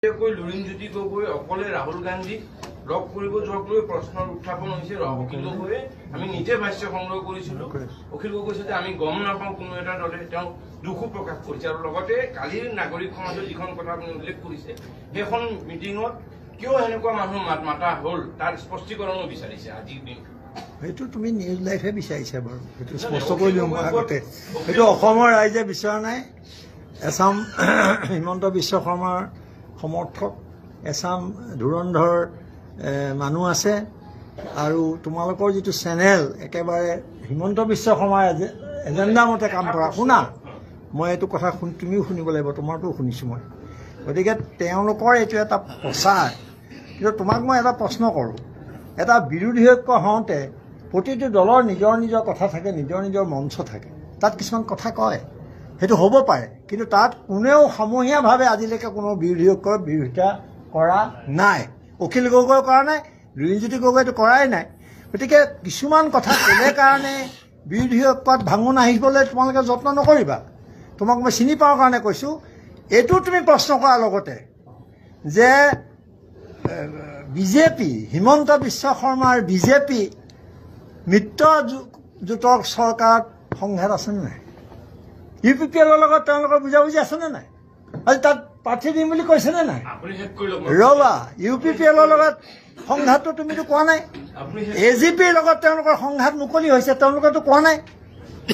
লুৰিণজ্যোতি গগৈ অকলে ৰাহুল গান্ধীক লগ কৰিব যোৱাক লৈ প্ৰশ্নৰ উত্থাপন হৈছে। অখিল গগৈয়ে আমি নিজে ভাষ্য সংগ্ৰহ কৰিছিলো। অখিল গগৈ কৈছে যে আমি গম নাপাওঁ কোনো এটা দলে তেওঁ দুখো প্ৰকাশ কৰিছে আৰু লগতে কালিৰ নাগৰিক সমাজৰ যিখন কথা আপুনি উল্লেখ কৰিছে সেইখন মিটিঙত কিয় এনেকুৱা মানুহ মাতা হ'ল তাৰ স্পষ্টীকৰণো বিচাৰিছে আজিৰ দিন। সেইটো তুমি নিউজ লাইফে বিচাৰিছা বাৰু, সেইটো স্পষ্ট কৰি দিওঁ মই আগতে। সেইটো অসমৰ ৰাইজে বিচৰা নাই। এছাম হিমন্ত বিশ্ব শৰ্মাৰ সমৰ্থক, এছাম ধুৰন্ধৰ মানুহ আছে আৰু তোমালোকৰ যিটো চেনেল একেবাৰে হিমন্ত বিশ্ব শৰ্মাৰ এজেণ্ডা মতে কাম কৰা। শুনা, মই এইটো কথা তুমিও শুনিব লাগিব, তোমাৰতো শুনিছোঁ মই। গতিকে তেওঁলোকৰ এইটো এটা প্ৰচাৰ। কিন্তু তোমাক মই এটা প্ৰশ্ন কৰোঁ, এটা বিৰোধী ঐক্য হওঁতে প্ৰতিটো দলৰ নিজৰ নিজৰ কথা থাকে, নিজৰ নিজৰ মঞ্চ থাকে, তাত কিছুমান কথা কয়, সেইটো হ'ব পাৰে। কিন্তু তাত কোনেও সমূহীয়াভাৱে আজিলৈকে কোনো বিৰোধী ঐক্যৰ বিৰোধিতা কৰা নাই। অখিল গগৈ কৰা নাই, লুৰিণজ্যোতি গগৈটো কৰাই নাই। গতিকে কিছুমান কথা ক'লে কাৰণে বিৰোধী ঐক্যত ভাঙোন আহিবলৈ তোমালোকে যত্ন নকৰিবা। তোমাক মই চিনি পাওঁ কাৰণে কৈছোঁ। এইটো তুমি প্ৰশ্ন কৰাৰ লগতে যে বিজেপি, হিমন্ত বিশ্ব শৰ্মাৰ বিজেপি মিত্ৰজোঁটৰ চৰকাৰত সংঘাত আছেনে নাই? UPPLৰ লগত তেওঁলোকৰ বুজাবুজি আছেনে নাই? আজি তাত প্ৰাৰ্থী দিম বুলি কৈছেনে নাই? ৰবা, UPPLৰ লগত সংঘাতটো তুমিতো কোৱা নাই। AGPৰ লগত তেওঁলোকৰ সংঘাত মুকলি হৈছে, তেওঁলোকেতো কোৱা নাই।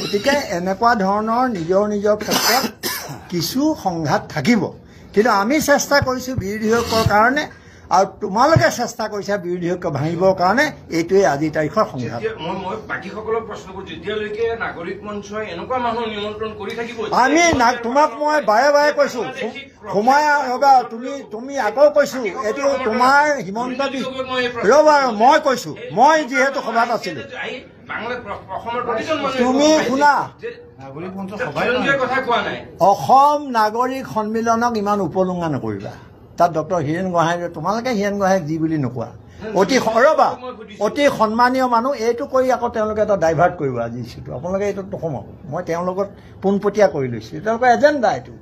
গতিকে এনেকুৱা ধৰণৰ নিজৰ নিজৰ ক্ষেত্ৰত কিছু সংঘাত থাকিব। কিন্তু আমি চেষ্টা কৰিছোঁ বিৰোধী ঐক্যৰ কাৰণে, আৰু তোমালোকে চেষ্টা কৰিছা বিৰোধী ঐক্য ভাঙিবৰ কাৰণে। এইটোৱে আজিৰ তাৰিখৰ সংঘাত। মই বাকীসকলক প্ৰশ্ন কৰোঁ, যেতিয়ালৈকে নাগৰিক মঞ্চই এনেকুৱা মানুহ নিমন্ত্ৰণ কৰি থাকিব, আমি তোমাক মই বাৰে বাৰে কৈছোঁ, সোমাই ৰবা, তুমি আকৌ কৈছোঁ, এইটো তোমাৰ হিমন্ত ৰবা, মই কৈছোঁ, মই যিহেতু সভাত আছিলোঁ, তুমি শুনা, অসম নাগৰিক সন্মিলনক ইমান উপলুঙা নকৰিবা। তাত ডক্টৰ হীৰেণ গোহাঁই, তোমালোকে হীৰেণ গোহাঁইক যি বুলি নোকোৱা, অতি সন্মানীয় মানুহ। এইটো কৰি আকৌ তেওঁলোকে এটা ডাইভাৰ্ট কৰিব আজি ইছ্যুটো। আপোনালোকে এইটোত নোসোমাব। মই তেওঁলোকত পোনপটীয়া কৰি লৈছোঁ, তেওঁলোকৰ এজেণ্ডা এইটো।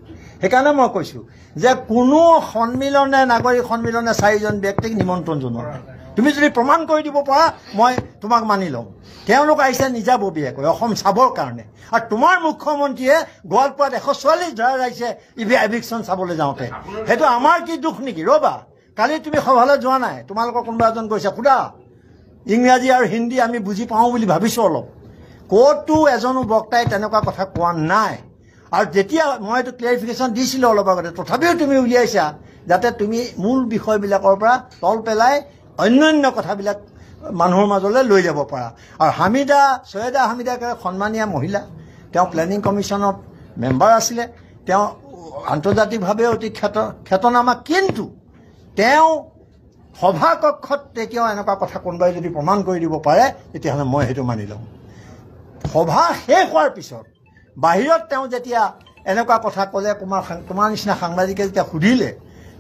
সেইকাৰণে মই কৈছোঁ যে কোনো সন্মিলনে, নাগৰিক সন্মিলনে 4জন ব্যক্তিক নিমন্ত্ৰণ জনোৱা নাই। তুমি যদি প্ৰমাণ কৰি দিব পাৰা মই তোমাক মানি ল'ম। তেওঁলোক আহিছে নিজাববীয়াকৈ অসম চাবৰ কাৰণে, আৰু তোমাৰ মুখ্যমন্ত্ৰীয়ে গোৱালপাৰাত 144 ধৰা আহিছে এভিকশ্যন চাবলৈ যাওঁতে। সেইটো আমাৰ কি দুখ নেকি? ৰ'বা, কালি তুমি সভালৈ যোৱা নাই, তোমালোকৰ কোনোবা এজন গৈছে, সুধা। ইংৰাজী আৰু হিন্দী আমি বুজি পাওঁ বুলি ভাবিছোঁ অলপ। ক'তো এজনো বক্তাই তেনেকুৱা কথা কোৱা নাই। আৰু যেতিয়া মই এইটো ক্লিয়াৰিফিকেশ্যন দিছিলোঁ অলপ আগতে, তথাপিও তুমি উলিয়াইছা যাতে তুমি মূল বিষয়বিলাকৰ পৰা তল পেলাই অন্যান্য কথাবিলাক মানুহৰ মাজলৈ লৈ যাব পাৰা। আৰু ছৈয়দা হামিদা সন্মানীয় মহিলা, তেওঁ প্লেনিং কমিশ্যনত মেম্বাৰ আছিলে, তেওঁ আন্তৰ্জাতিকভাৱে অতি খ্যাতনামা। কিন্তু তেওঁ সভা কক্ষত তেতিয়াও এনেকুৱা কথা কোনোবাই যদি প্ৰমাণ কৰি দিব পাৰে, তেতিয়াহ'লে মই সেইটো মানি ল'ম। সভা শেষ হোৱাৰ পিছত বাহিৰত তেওঁ যেতিয়া এনেকুৱা কথা ক'লে, তোমাৰ নিচিনা সাংবাদিকে যেতিয়া সুধিলে,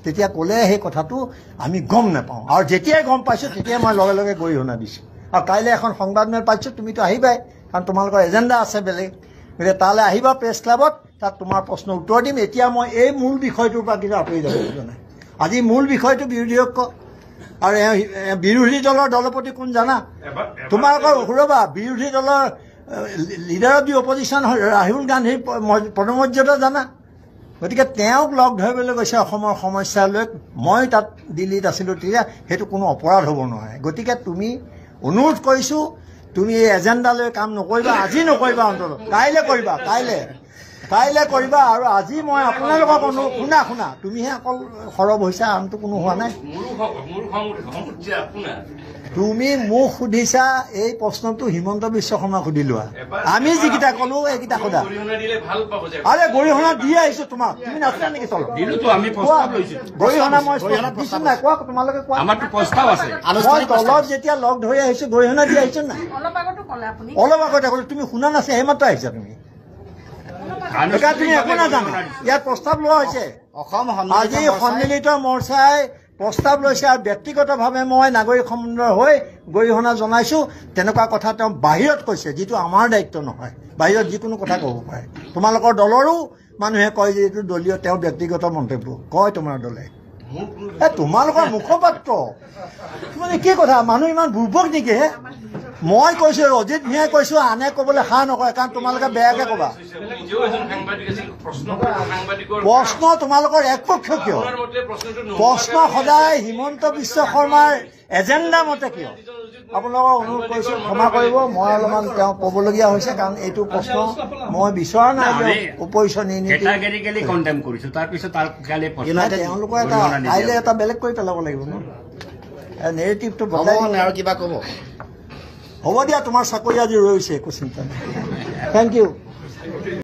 তেতিয়া ক'লে সেই কথাটো আমি গম নাপাওঁ। আৰু যেতিয়াই গম পাইছোঁ তেতিয়াই মই লগে লগে গৰিহণা দিছোঁ। আৰু কাইলৈ এখন সংবাদমেল পাইছোঁ, তুমিতো আহিবাই, কাৰণ তোমালোকৰ এজেণ্ডা আছে বেলেগ। গতিকে তালৈ আহিবা প্ৰেছ ক্লাবত, তাত তোমাৰ প্ৰশ্নৰ উত্তৰ দিম। এতিয়া মই এই মূল বিষয়টোৰ পৰা কিন্তু আঁতৰি যাব খোজা নাই। আজি মূল বিষয়টো বিৰোধী ঐক্য, আৰু বিৰোধী দলৰ দলপতি কোন জানা? তোমালোকৰ ৰ'বা, বিৰোধী দলৰ leader of the opposition Rahul গান্ধীৰ পদমৰ্যাদা জানা? গতিকে তেওঁক লগ ধৰিবলৈ গৈছে অসমৰ সমস্যা লৈ। মই তাত দিল্লীত আছিলোঁ তেতিয়া, সেইটো কোনো অপৰাধ হ'ব নোৱাৰে। গতিকে তুমি অনুৰোধ কৰিছোঁ, তুমি এই এজেণ্ডা লৈ কাম নকৰিবা। আজি নকৰিবা, অন্তত কাইলৈ কৰিবা, কাইলৈ কৰিবা। আৰু আজি মই আপোনালোকক শুনা, তুমিহে অকল সৰব হৈছা, আনটো কোনো হোৱা নাই। তুমি মোক সুধিছা এই প্ৰশ্নটো হিমন্ত বিশ্ব শৰ্মাক সুধি লোৱা। আমি যিকেইটা ক'লো এইকেইটা সোধা। আৰে গৰিহণা দি আহিছোঁ তোমাক, তুমি নাছিলা নেকি? চলো গৰিহণা মই দিছোঁ নাই? কোৱা, তোমালোকে কোৱা। মই তলত যেতিয়া লগ ধৰি আহিছোঁ গৰিহণা দি আহিছোঁ নাই? অলপ আগতে ক'লো, তুমি শুনা নাছিল, সেইমাত্ৰ আহিছা তুমি। তুমি একো নাজানা। ইয়াত প্ৰস্তাৱ লোৱা হৈছে, আজি সন্মিলিত মৰ্চাই প্ৰস্তাৱ লৈছে, আৰু ব্যক্তিগতভাৱে মই নাগৰিক সম্বন্ধৰ হৈ গৰিহণা জনাইছোঁ। তেনেকুৱা কথা তেওঁ বাহিৰত কৈছে, যিটো আমাৰ দায়িত্ব নহয়। বাহিৰত যিকোনো কথা ক'ব পাৰে। তোমালোকৰ দলৰো মানুহে কয় যে এইটো দলীয়, তেওঁ ব্যক্তিগত মন্তব্য কয় তোমাৰ দলে। মোৰ কোনো তোমালোকৰ মুখপাত্ৰ মানে কি কথা মানুহ ইমান বুৰ্বক নেকি হে মই কৈছো অজিত ভূঞাই কৈছো আনে ক'বলৈ সাহ নকৰে কাৰণ তোমালোকে বেয়াকে ক'বা নিজেও এজন সাংবাদিক আছিল প্ৰশ্ন সাংবাদিকৰ প্ৰশ্ন তোমালোকৰ একপক্ষ কিয় আপোনাৰ মতে প্ৰশ্নটো প্ৰশ্ন সদায় হিমন্ত বিশ্ব শৰ্মাৰ এজেণ্ডা মতে কিয় আপোনালোকক অনুৰোধ কৰিছো ক্ষমা কৰিব মই অলপমান তেওঁ ক'বলগীয়া হৈছে কাৰণ এইটো প্ৰশ্ন মই বিচৰা নাই উপৰিচনী নীতি তেওঁলোকৰ এটা কাইলৈ এটা বেলেগ কৰি পেলাব লাগিব ন নেৰেটিভটো বদলাই আৰু কিবা ক'ব হ'ব দিয়া তোমাৰ চাকৰি আজি ৰৈছে একো চিন্তা নাই থেংক ইউ